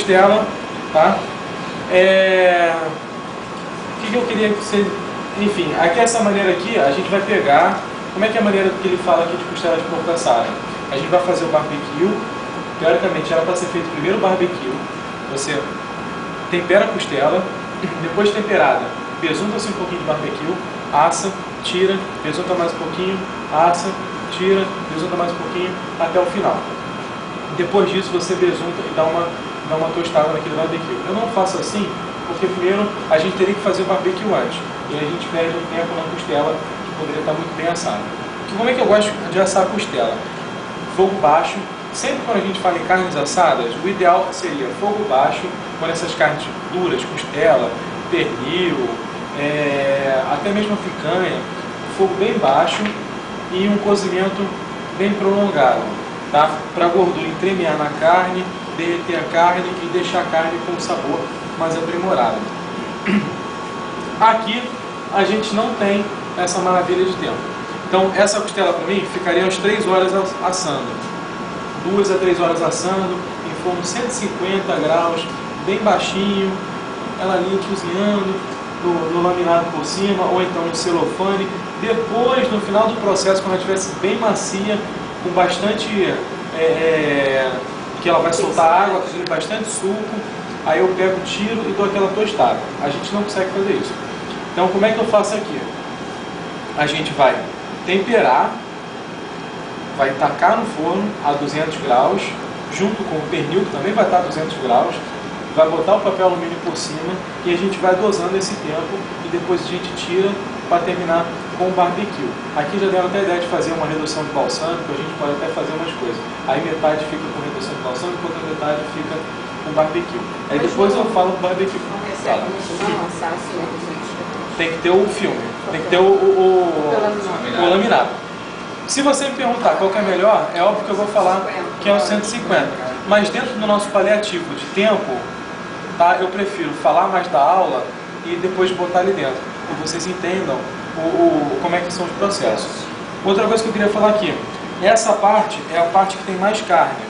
costela, tá? O que eu queria que você... Enfim, aqui essa maneira aqui, a gente vai pegar... Como é que é a maneira que ele fala aqui de costela de porco assada? A gente vai fazer o barbecue. Teoricamente era para ser feito primeiro o barbecue. Você tempera a costela, depois de temperada, besunta-se um pouquinho de barbecue, assa, tira, besunta mais um pouquinho, assa, tira, besunta mais um pouquinho, até o final. Depois disso você besunta e dá uma tostada naquele barbecue. Eu não faço assim, porque primeiro a gente teria que fazer o barbecue antes. E aí a gente perde um tempo na costela, que poderia estar muito bem assada. Como é que eu gosto de assar a costela? Fogo baixo. Sempre quando a gente fala em carnes assadas, o ideal seria fogo baixo, quando essas carnes duras, costela, pernil, até mesmo a picanha, fogo bem baixo e um cozimento bem prolongado, tá? Para a gordura entremear na carne, derreter a carne e deixar a carne com um sabor mais aprimorado. Aqui a gente não tem essa maravilha de tempo. Então essa costela para mim ficaria umas 3 horas assando. 2 a 3 horas assando, em forno 150 graus, bem baixinho, ela ali cozinhando, no laminado por cima, ou então no celofane. Depois, no final do processo, quando ela estivesse bem macia, com bastante, que ela vai soltar água, com bastante suco, aí eu pego, tiro e dou aquela tostada. A gente não consegue fazer isso. Então, como é que eu faço aqui? A gente vai temperar, vai tacar no forno a 200 graus, junto com o pernil, que também vai estar a 200 graus, vai botar o papel alumínio por cima e a gente vai dosando esse tempo e depois a gente tira para terminar com o barbecue. Aqui já deram até a ideia de fazer uma redução de balsâmico, a gente pode até fazer umas coisas. Aí metade fica com redução de balsâmico, outra metade fica com barbecue. Aí depois eu falo do barbecue. Tem que ter o filme, tem que ter o laminado. Se você me perguntar qual que é melhor, é óbvio que eu vou falar que é o 150. Mas dentro do nosso paliativo de tempo, tá, eu prefiro falar mais da aula e depois botar ali dentro, para que vocês entendam como é que são os processos. Outra coisa que eu queria falar aqui, essa parte é a parte que tem mais carne.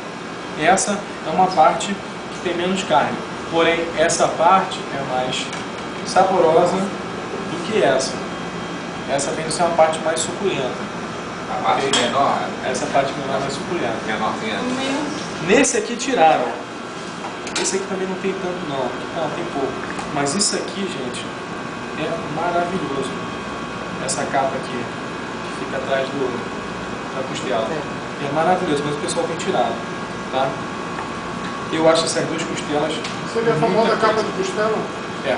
Essa é uma parte que tem menos carne. Porém, essa parte é mais saborosa do que essa. Essa tende a ser uma parte mais suculenta. A parte menor? Essa parte menor é mais suculenta. Menorzinha. Nesse aqui tiraram. Esse aqui também não tem tanto não. Ah, tem pouco. Mas isso aqui, gente, é maravilhoso. Essa capa aqui, que fica atrás da costela. É maravilhoso, mas o pessoal tem tirado. Tá? Eu acho essas duas costelas... Você vê a famosa capa de costela? É.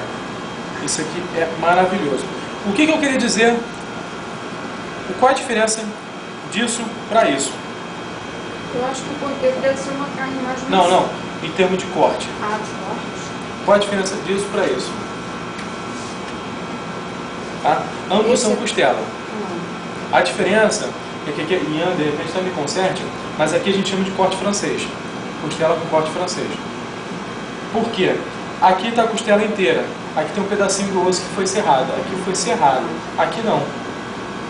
Isso aqui é maravilhoso. O que eu queria dizer? Qual a diferença disso para isso? Eu acho que o porteiro deve ser uma carne mais... Não. Em termos de corte. Ah, de corte? Qual a diferença disso para isso? Tá? Ambos são costela. A diferença é que aqui, Ian, de repente, está me conserte, mas aqui a gente chama de corte francês. Costela com corte francês. Por quê? Aqui está a costela inteira. Aqui tem um pedacinho do osso que foi serrado. Aqui foi serrado. Aqui não.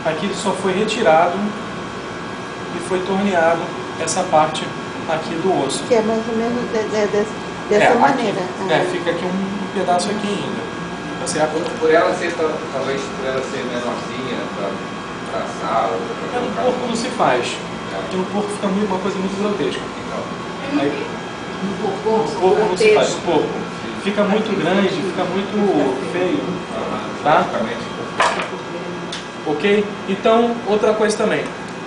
Aqui só foi retirado e foi torneado essa parte aqui do osso. Que é mais ou menos dessa maneira. Aqui, fica aqui um pedaço aqui ainda. Tá certo? Por ela ser, talvez por ela ser menorzinha para assar ou para no porco não se faz. Porque no porco fica uma coisa muito grotesca. Então. Aí, no porco não se faz. No porco fica muito grande, fica muito feio. Tá? Ok? Então, outra coisa também.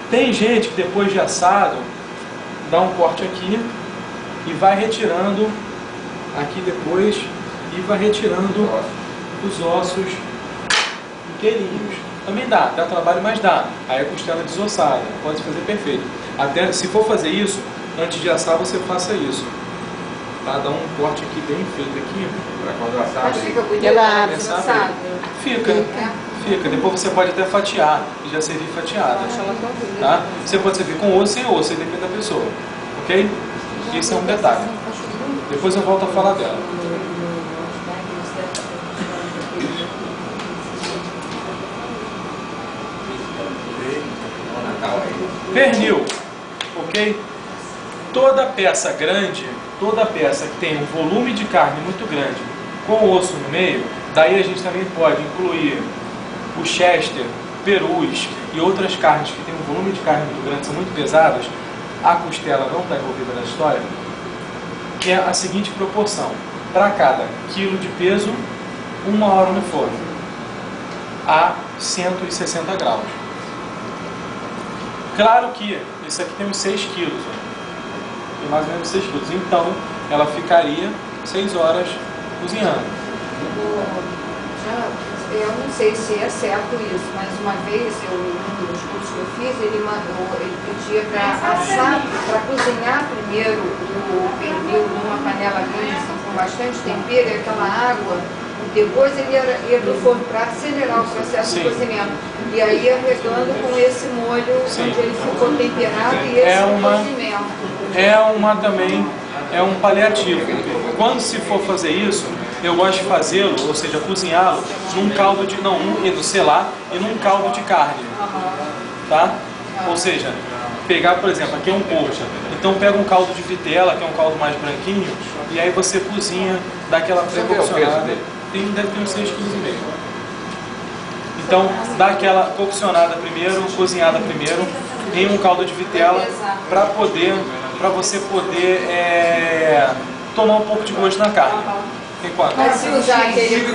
Tem gente que depois de assado, dá um corte aqui e vai retirando aqui depois e vai retirando os ossos inteirinhos. Também dá trabalho, mas dá. Aí a costela é desossada, pode fazer perfeito. Até se for fazer isso, antes de assar você faça isso. Tá? Dá um corte aqui bem feito aqui, para quando assar. Mas fica bonito assado? Fica. Depois você pode até fatiar e já servir fatiada. Tá? Você pode servir com osso sem osso, aí depende da pessoa. Ok? Isso é um detalhe. Depois eu volto a falar dela. Pernil. Ok? Toda peça grande, toda peça que tem um volume de carne muito grande, com osso no meio, daí a gente também pode incluir o chester, perus e outras carnes que têm um volume de carne muito grande, são muito pesadas. A costela não está envolvida na história, que é a seguinte proporção: para cada quilo de peso, 1 hora no forno, a 160 graus. Claro que isso aqui tem uns 6 quilos, ó. Tem mais ou menos 6 quilos, então ela ficaria 6 horas cozinhando. Eu não sei se é certo isso, mas uma vez, num dos cursos que eu fiz, ele pedia para assar, para cozinhar primeiro o pernil numa panela grande, assim, com bastante tempero, e aquela água, e depois ele ia para o forno para acelerar o processo de cozimento. E aí ia regando com esse molho, onde ele ficou temperado, e esse cozimento. É um paliativo. Quando se for fazer isso, eu gosto de fazê-lo, ou seja, cozinhá-lo num caldo de, selar e num caldo de carne, tá? Ou seja, pegar, por exemplo, aqui é um coxa, então pega um caldo de vitela, que é um caldo mais branquinho, e aí você cozinha, dá aquela pré-coccionada, deve ter uns 6,5 kg. Então, dá aquela coccionada primeiro, cozinhada primeiro, em um caldo de vitela, para você poder tomar um pouco de gosto na carne. Tem quanto? Mas se usar aquele